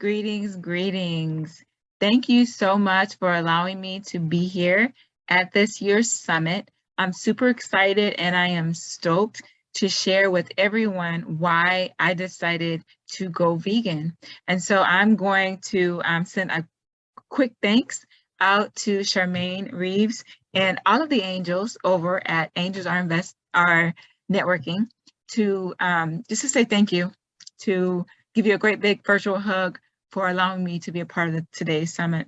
greetings, greetings. Thank you so much for allowing me to be here at this year's summit. I'm super excited and I am stoked to share with everyone why I decided to go vegan. And so I'm going to send a quick thanks out to Charmaine Reeves and all of the angels over at Angels Are Networking to just to say thank you, to give you a great big virtual hug for allowing me to be a part of today's summit.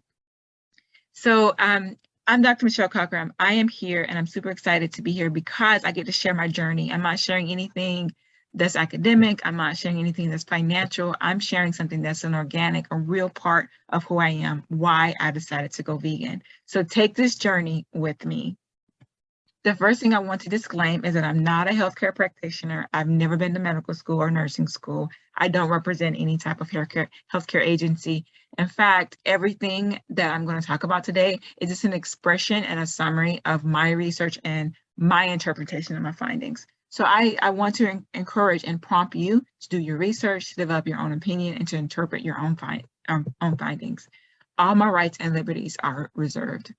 So I'm Dr. Michel Cockerham. I am here and I'm super excited to be here because I get to share my journey. I'm not sharing anything that's academic. I'm not sharing anything that's financial. I'm sharing something that's an organic, a real part of who I am, why I decided to go vegan. So take this journey with me. The first thing I want to disclaim is that I'm not a healthcare practitioner. I've never been to medical school or nursing school. I don't represent any type of healthcare agency. In fact, everything that I'm going to talk about today is just an expression and a summary of my research and my interpretation of my findings. So I want to encourage and prompt you to do your research, to develop your own opinion, and to interpret your own findings. All my rights and liberties are reserved.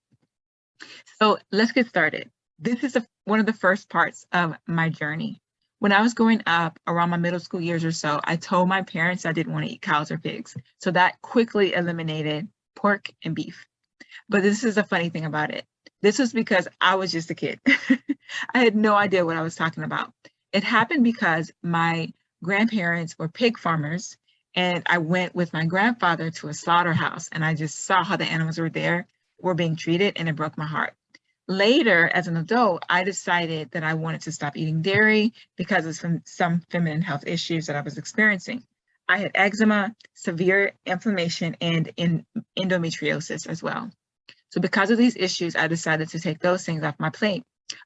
So let's get started. This is one of the first parts of my journey. When I was growing up, around my middle school years or so, I told my parents I didn't want to eat cows or pigs. So that quickly eliminated pork and beef. But this is the funny thing about it. This was because I was just a kid. I had no idea what I was talking about. It happened because my grandparents were pig farmers, and I went with my grandfather to a slaughterhouse, and I just saw how the animals were being treated, and it broke my heart. Later, as an adult, I decided that I wanted to stop eating dairy because of some feminine health issues that I was experiencing. I had eczema, severe inflammation, and endometriosis as well. So because of these issues, I decided to take those things off my plate.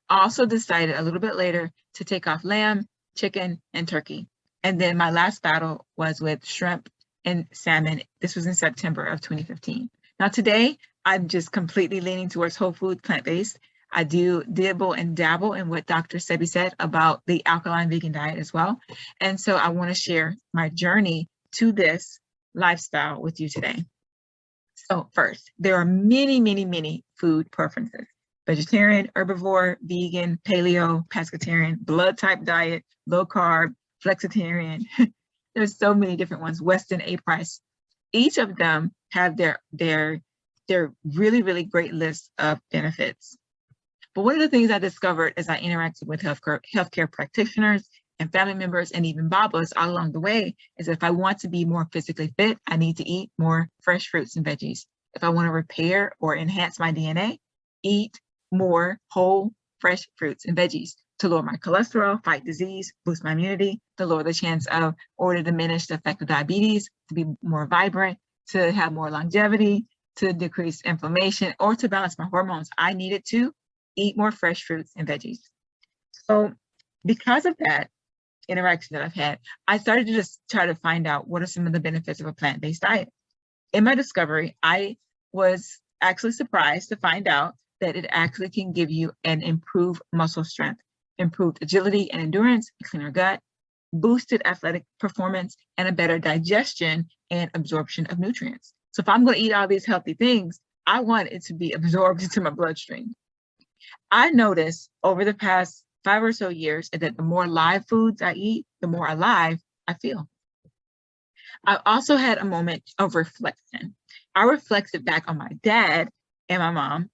I also decided a little bit later to take off lamb, chicken, and turkey. And then my last battle was with shrimp and salmon. This was in September of 2015. Now today, I'm just completely leaning towards whole food, plant-based. I do dibble and dabble in what Dr. Sebi said about the alkaline vegan diet as well. And so I want to share my journey to this lifestyle with you today. So first, there are many, many, many food preferences: vegetarian, herbivore, vegan, paleo, pescatarian, blood type diet, low carb, flexitarian. There's so many different ones, Western A-price. Each of them have their really, really great list of benefits. But one of the things I discovered as I interacted with healthcare practitioners and family members and even Babas all along the way is that if I want to be more physically fit, I need to eat more fresh fruits and veggies. If I want to repair or enhance my DNA, eat more whole, fresh fruits and veggies to lower my cholesterol, fight disease, boost my immunity, to lower the chance of or to diminish the effect of diabetes, to be more vibrant, to have more longevity, to decrease inflammation, or to balance my hormones. I needed to eat more fresh fruits and veggies. So because of that interaction that I've had, I started to just try to find out what are some of the benefits of a plant-based diet. In my discovery, I was actually surprised to find out that it actually can give you an improved muscle strength, improved agility and endurance, a cleaner gut, boosted athletic performance, and a better digestion and absorption of nutrients. So if I'm going to eat all these healthy things, I want it to be absorbed into my bloodstream. I noticed over the past 5 or so years that the more live foods I eat, the more alive I feel. I also had a moment of reflection. I reflected back on my dad and my mom.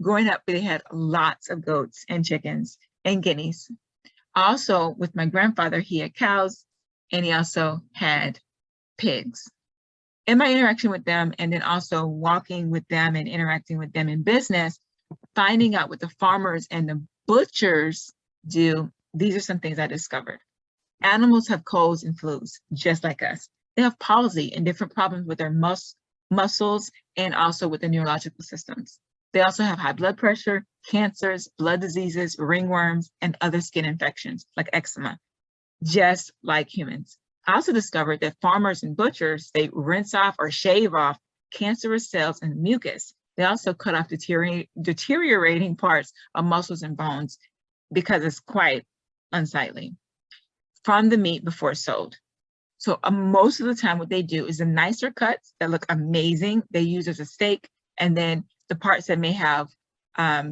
Growing up, they had lots of goats and chickens and guineas. Also, with my grandfather, he had cows and he also had pigs. In my interaction with them, and then also walking with them and interacting with them in business, finding out what the farmers and the butchers do, these are some things I discovered. Animals have colds and flus, just like us. They have palsy and different problems with their muscles and also with the neurological systems. They also have high blood pressure, cancers, blood diseases, ringworms, and other skin infections like eczema, just like humans. I also discovered that farmers and butchers, they rinse off or shave off cancerous cells and mucus. They also cut off deteriorating parts of muscles and bones because it's quite unsightly from the meat before sold. So most of the time what they do is the nicer cuts that look amazing, they use as a steak, and then the parts that may have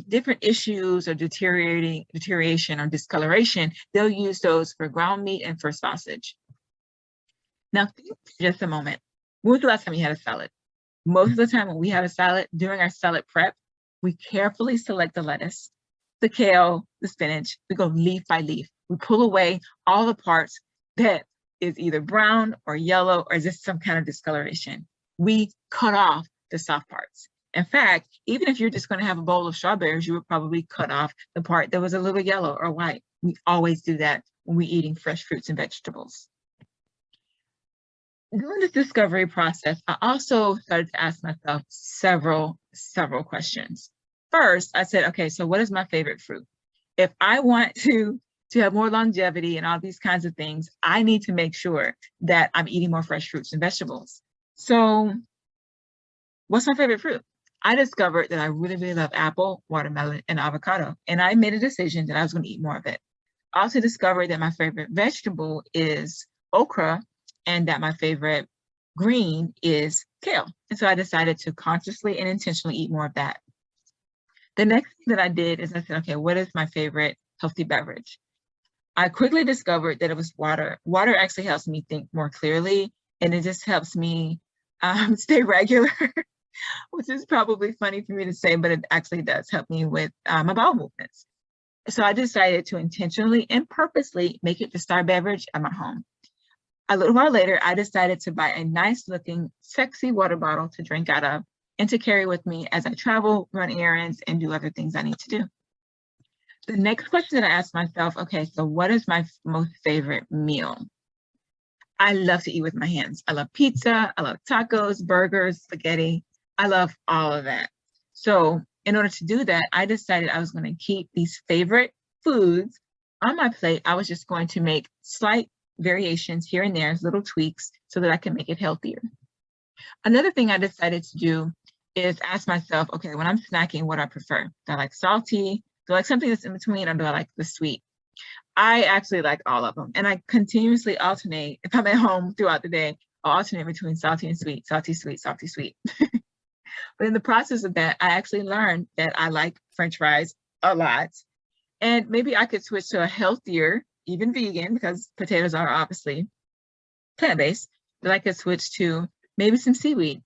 different issues or deterioration or discoloration, they'll use those for ground meat and for sausage. Now, think for just a moment. When was the last time you had a salad? Most of the time when we have a salad, during our salad prep, we carefully select the lettuce, the kale, the spinach. We go leaf by leaf. We pull away all the parts that is either brown or yellow or just some kind of discoloration. We cut off the soft parts. In fact, even if you're just going to have a bowl of strawberries, you would probably cut off the part that was a little yellow or white. We always do that when we're eating fresh fruits and vegetables. During this discovery process, I also started to ask myself several questions. First, I said, okay, so what is my favorite fruit? If I want to have more longevity and all these kinds of things, I need to make sure that I'm eating more fresh fruits and vegetables. So what's my favorite fruit? I discovered that I really, really love apple, watermelon, and avocado. And I made a decision that I was going to eat more of it. I also discovered that my favorite vegetable is okra and that my favorite green is kale. And so I decided to consciously and intentionally eat more of that. The next thing that I did is I said, okay, what is my favorite healthy beverage? I quickly discovered that it was water. Water actually helps me think more clearly, and it just helps me stay regular, which is probably funny for me to say, but it actually does help me with my bowel movements. So I decided to intentionally and purposely make it the star beverage at my home. A little while later, I decided to buy a nice looking, sexy water bottle to drink out of and to carry with me as I travel, run errands, and do other things I need to do. The next question that I asked myself, okay, so what is my most favorite meal? I love to eat with my hands. I love pizza, I love tacos, burgers, spaghetti. I love all of that. So in order to do that, I decided I was going to keep these favorite foods on my plate. I was just going to make slight variations here and there, little tweaks, so that I can make it healthier. Another thing I decided to do is ask myself, okay, when I'm snacking, what I prefer. Do I like salty? Do I like something that's in between, or do I like the sweet? I actually like all of them, and I continuously alternate. If I'm at home throughout the day, I'll alternate between salty and sweet, salty, sweet, salty, sweet. But in the process of that, I actually learned that I like French fries a lot, and maybe I could switch to a healthier, even vegan, because potatoes are obviously plant-based, that I could switch to maybe some seaweed.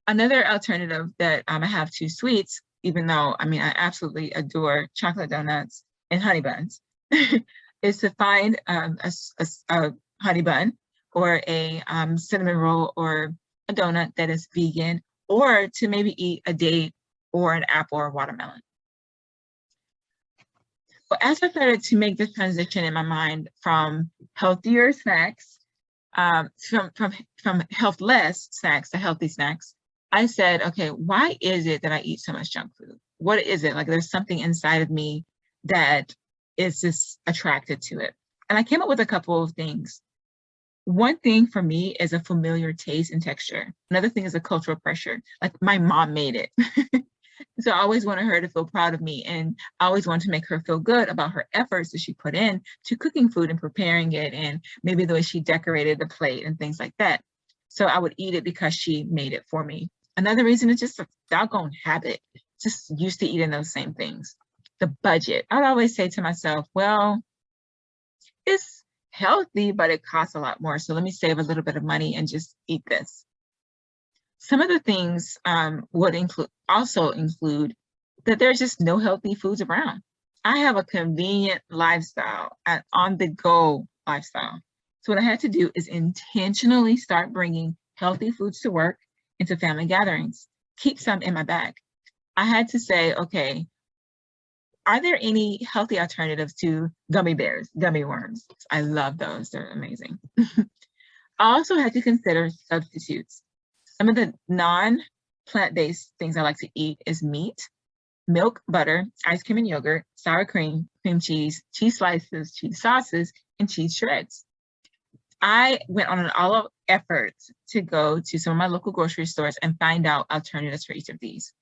Another alternative that I have to sweets, even though, I mean, I absolutely adore chocolate donuts and honey buns, is to find a honey bun or a cinnamon roll or a donut that is vegan, or to maybe eat a date or an apple or watermelon. So as I started to make this transition in my mind from healthier snacks, from healthless snacks to healthy snacks, I said, okay, why is it that I eat so much junk food? What is it? Like there's something inside of me that is just attracted to it. And I came up with a couple of things. One thing for me is a familiar taste and texture. Another thing is a cultural pressure. Like my mom made it. So I always wanted her to feel proud of me, and I always wanted to make her feel good about her efforts that she put in to cooking food and preparing it, and maybe the way she decorated the plate and things like that. So I would eat it because she made it for me. Another reason is just a doggone habit, just used to eating those same things. The budget. I'd always say to myself, well, it's healthy, but it costs a lot more. So let me save a little bit of money and just eat this. Some of the things would also include that there's just no healthy foods around. I have a convenient lifestyle, an on-the-go lifestyle. So what I had to do is intentionally start bringing healthy foods to work, into family gatherings, keep some in my bag. I had to say, okay, are there any healthy alternatives to gummy bears, gummy worms? I love those, they're amazing. I also had to consider substitutes. Some of the non-plant-based things I like to eat is meat, milk, butter, ice cream and yogurt, sour cream, cream cheese slices, cheese sauces, and cheese shreds. I went on an all-out effort to go to some of my local grocery stores and find out alternatives for each of these.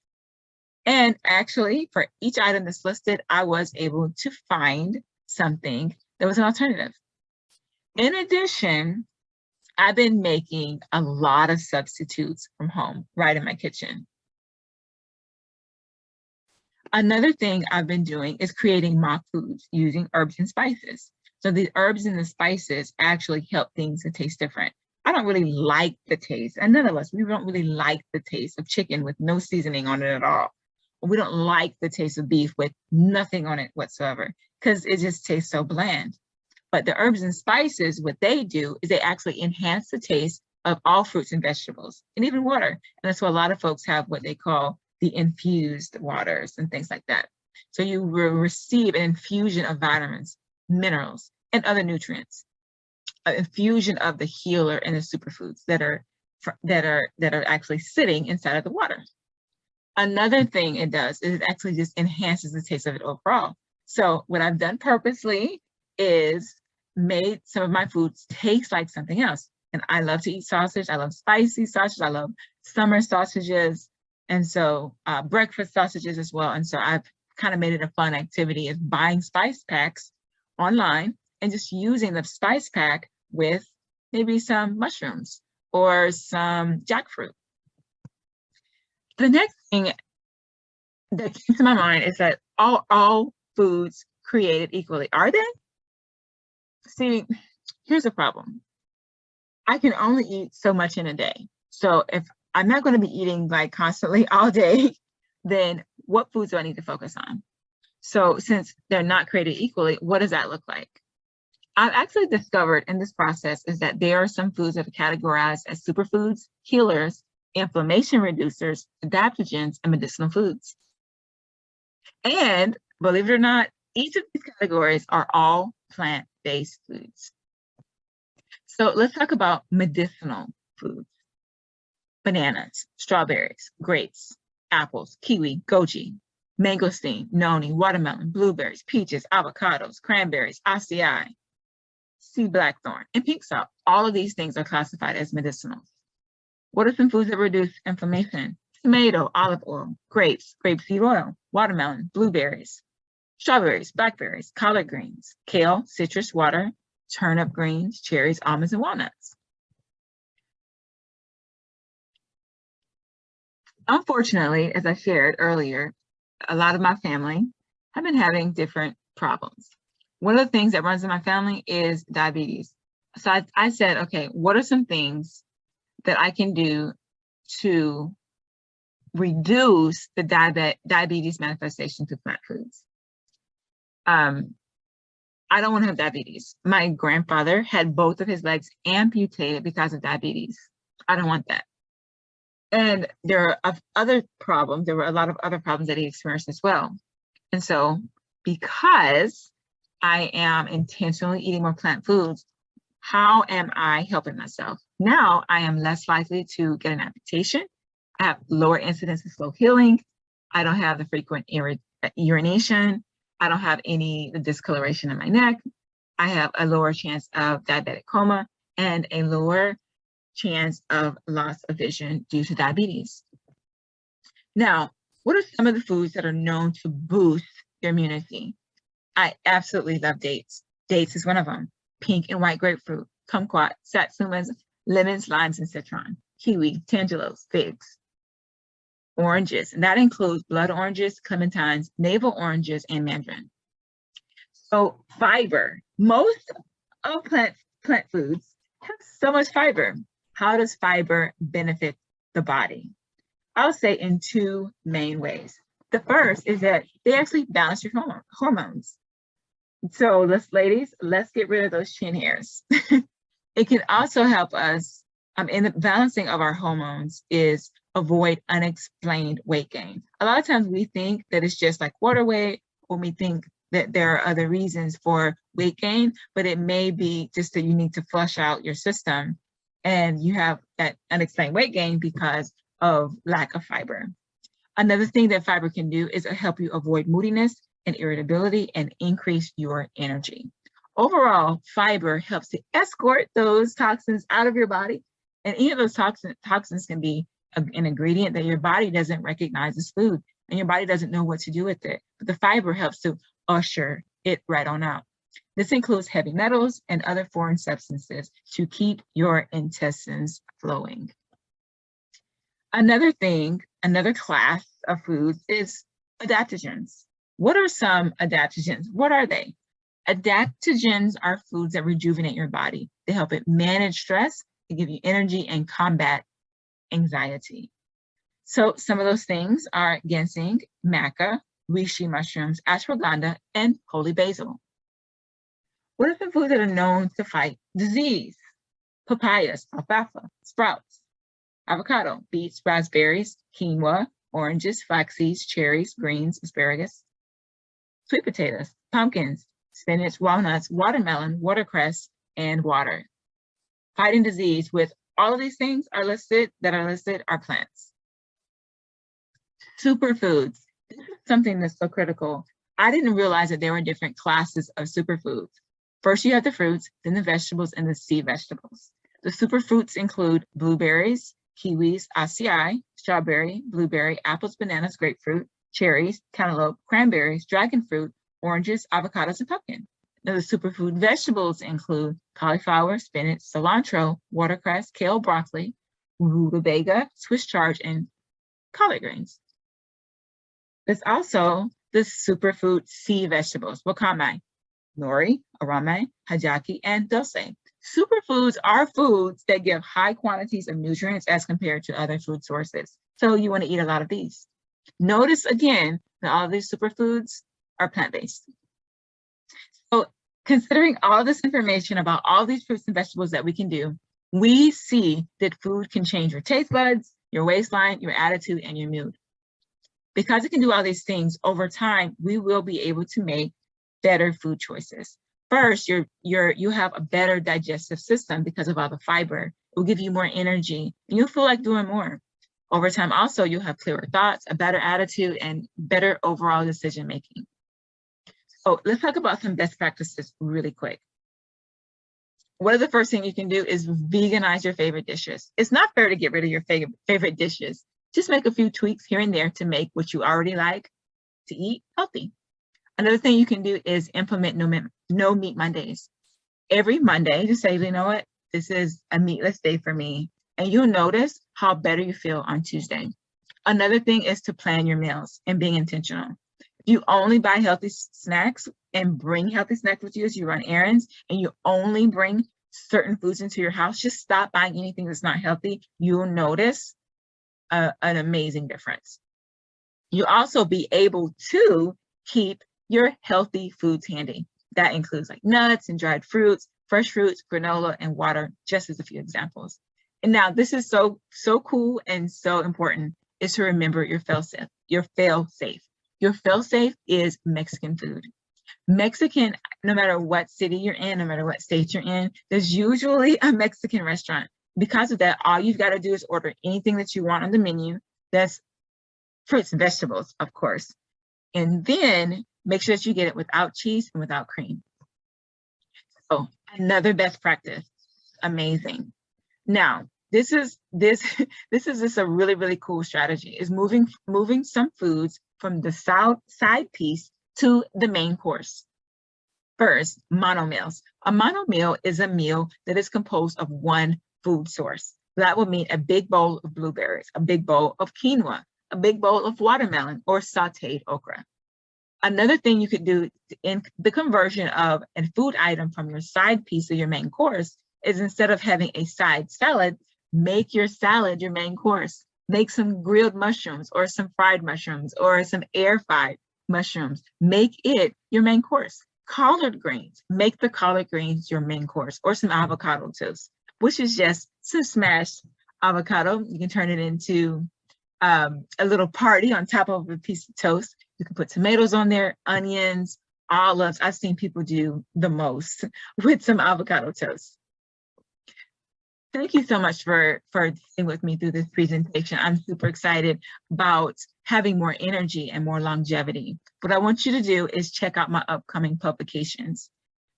And actually, for each item that's listed, I was able to find something that was an alternative. In addition, I've been making a lot of substitutes from home, right in my kitchen. Another thing I've been doing is creating mock foods using herbs and spices. So the herbs and the spices actually help things to taste different. I don't really like the taste, and none of us, we don't really like the taste of chicken with no seasoning on it at all. We don't like the taste of beef with nothing on it whatsoever because it just tastes so bland. But the herbs and spices, what they do is they actually enhance the taste of all fruits and vegetables and even water. And that's why a lot of folks have what they call the infused waters and things like that. So you will receive an infusion of vitamins, minerals, and other nutrients, an infusion of the healer and the superfoods that are actually sitting inside of the water. Another thing it does is it actually just enhances the taste of it overall. So what I've done purposely is made some of my foods taste like something else. And I love to eat sausage. I love spicy sausage. I love summer sausages. And so breakfast sausages as well. And so I've kind of made it a fun activity of buying spice packs online and just using the spice pack with maybe some mushrooms or some jackfruit. The next thing that came to my mind is that all foods created equally. Are they? See, here's the problem. I can only eat so much in a day. So if I'm not going to be eating like constantly all day, then what foods do I need to focus on? So since they're not created equally, what does that look like? I've actually discovered in this process is that there are some foods that are categorized as superfoods, healers, inflammation reducers, adaptogens, and medicinal foods. And believe it or not, each of these categories are all plant-based foods. So let's talk about medicinal foods. Bananas, strawberries, grapes, apples, kiwi, goji, mangosteen, noni, watermelon, blueberries, peaches, avocados, cranberries, acai, sea blackthorn, and pink salt. All of these things are classified as medicinal. What are some foods that reduce inflammation? Tomato, olive oil, grapes, grapeseed oil, watermelon, blueberries, strawberries, blackberries, collard greens, kale, citrus water, turnip greens, cherries, almonds, and walnuts. Unfortunately, as I shared earlier, a lot of my family have been having different problems. One of the things that runs in my family is diabetes. So I said, okay, what are some things that I can do to reduce the diabetes manifestation to plant foods? I don't want to have diabetes. My grandfather had both of his legs amputated because of diabetes. I don't want that. And there are other problems. There were a lot of other problems that he experienced as well. And so because I am intentionally eating more plant foods, how am I helping myself? Now I am less likely to get an amputation. I have lower incidence of slow healing. I don't have the frequent urination. I don't have any discoloration in my neck. I have a lower chance of diabetic coma and a lower chance of loss of vision due to diabetes. Now, what are some of the foods that are known to boost your immunity? I absolutely love dates. Dates is one of them. Pink and white grapefruit, kumquat, satsumas, lemons, limes, and citron, kiwi, tangelos, figs, oranges, and that includes blood oranges, clementines, navel oranges, and mandarin. So fiber, most of plant foods have so much fiber. How does fiber benefit the body? I'll say in two main ways. The first is that they actually balance your hormones. So ladies, let's get rid of those chin hairs. It can also help us in the balancing of our hormones is avoid unexplained weight gain. A lot of times we think that it's just like water weight, or we think that there are other reasons for weight gain, but it may be just that you need to flush out your system and you have that unexplained weight gain because of lack of fiber. Another thing that fiber can do is help you avoid moodiness and irritability and increase your energy. Overall, fiber helps to escort those toxins out of your body. And any of those toxins can be an ingredient that your body doesn't recognize as food and your body doesn't know what to do with it. But the fiber helps to usher it right on out. This includes heavy metals and other foreign substances to keep your intestines flowing. Another class of foods is adaptogens. What are some adaptogens? What are they? Adaptogens are foods that rejuvenate your body. They help it manage stress, they give you energy, and combat anxiety. So some of those things are ginseng, maca, reishi mushrooms, ashwagandha, and holy basil. What are some foods that are known to fight disease? Papayas, alfalfa, sprouts, avocado, beets, raspberries, quinoa, oranges, flax seeds, cherries, greens, asparagus, sweet potatoes, pumpkins, spinach, walnuts, watermelon, watercress, and water. Fighting disease with all of these things are listed are plants. Superfoods. This is something that's so critical. I didn't realize that there were different classes of superfoods. First, you have the fruits, then the vegetables, and the sea vegetables. The superfruits include blueberries, kiwis, acai, strawberry, blueberry, apples, bananas, grapefruit, cherries, cantaloupe, cranberries, dragon fruit, oranges, avocados, and pumpkin. Now, the superfood vegetables include cauliflower, spinach, cilantro, watercress, kale, broccoli, rutabaga, Swiss chard, and collard greens. There's also the superfood sea vegetables, wakame, nori, arame, hajaki, and dulse. Superfoods are foods that give high quantities of nutrients as compared to other food sources. So you want to eat a lot of these. Notice again that all of these superfoods are plant-based. So considering all this information about all these fruits and vegetables that we can do, we see that food can change your taste buds, your waistline, your attitude, and your mood. Because it can do all these things, over time, we will be able to make better food choices. First, you have a better digestive system because of all the fiber. It will give you more energy, and you'll feel like doing more. Over time, also, you'll have clearer thoughts, a better attitude, and better overall decision-making. So let's talk about some best practices really quick. One of the first things you can do is veganize your favorite dishes. It's not fair to get rid of your favorite dishes. Just make a few tweaks here and there to make what you already like to eat healthy. Another thing you can do is implement no meat Mondays. Every Monday, just say, you know what, this is a meatless day for me. And you'll notice how better you feel on Tuesday. Another thing is to plan your meals and being intentional. If you only buy healthy snacks and bring healthy snacks with you as you run errands, and you only bring certain foods into your house, just stop buying anything that's not healthy. You'll notice an amazing difference. You'll also be able to keep your healthy foods handy. That includes like nuts and dried fruits, fresh fruits, granola, and water, just as a few examples. And now this is so cool and so important, is to remember your fail-safe. Your fail-safe is Mexican food. Mexican, no matter what city you're in, no matter what state you're in, there's usually a Mexican restaurant. Because of that, all you've got to do is order anything that you want on the menu. That's fruits and vegetables, of course. And then make sure that you get it without cheese and without cream. So another best practice, amazing. Now, this is just a really, really cool strategy, is moving some foods from the side piece to the main course. First, mono meals. A mono meal is a meal that is composed of one food source. That will mean a big bowl of blueberries, a big bowl of quinoa, a big bowl of watermelon, or sauteed okra. Another thing you could do in the conversion of a food item from your side piece of your main course is, instead of having a side salad, make your salad your main course. Make some grilled mushrooms or some fried mushrooms or some air-fried mushrooms. Make it your main course. Collard greens, make the collard greens your main course, or some avocado toast, which is just some smashed avocado. You can turn it into a little party on top of a piece of toast. You can put tomatoes on there, onions, olives. I've seen people do the most with some avocado toast. Thank you so much for staying with me through this presentation. I'm super excited about having more energy and more longevity. What I want you to do is check out my upcoming publications.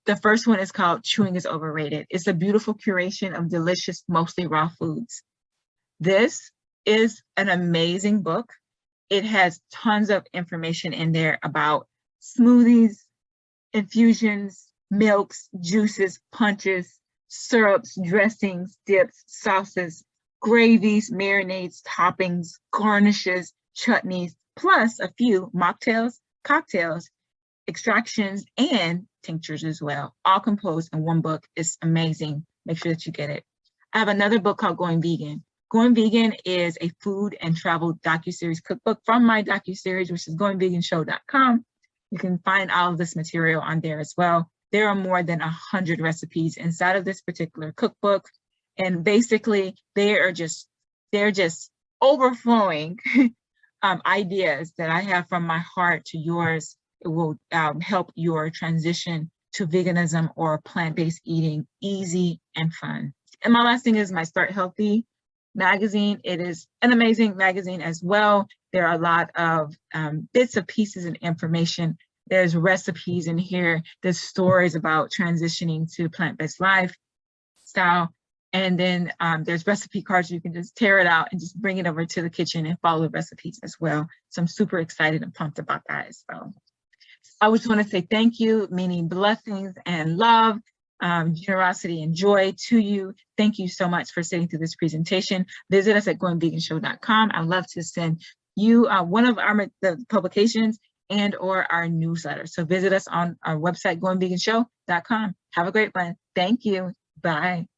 The first one is called Chewing is Overrated. It's a beautiful curation of delicious, mostly raw foods. This is an amazing book. It has tons of information in there about smoothies, infusions, milks, juices, punches, syrups, dressings, dips, sauces, gravies, marinades, toppings, garnishes, chutneys, plus a few mocktails, cocktails, extractions, and tinctures as well, all composed in one book. It's amazing. Make sure that you get it. I have another book called Going Vegan. Going Vegan is a food and travel docuseries cookbook from my docuseries, which is goingveganshow.com. You can find all of this material on there as well. There are more than 100 recipes inside of this particular cookbook. And basically, they're just overflowing ideas that I have from my heart to yours. It will help your transition to veganism or plant-based eating easy and fun. And my last thing is my Start Healthy magazine. It is an amazing magazine as well. There are a lot of bits and pieces and information. There's recipes in here. There's stories about transitioning to plant-based lifestyle. And then there's recipe cards. You can just tear it out and just bring it over to the kitchen and follow the recipes as well. So I'm super excited and pumped about that as well. I just want to say thank you, meaning blessings and love, generosity and joy to you. Thank you so much for sitting through this presentation. Visit us at goingveganshow.com. I'd love to send you one of the publications and or our newsletter. So visit us on our website, goingveganshow.com. Have a great one. Thank you. Bye.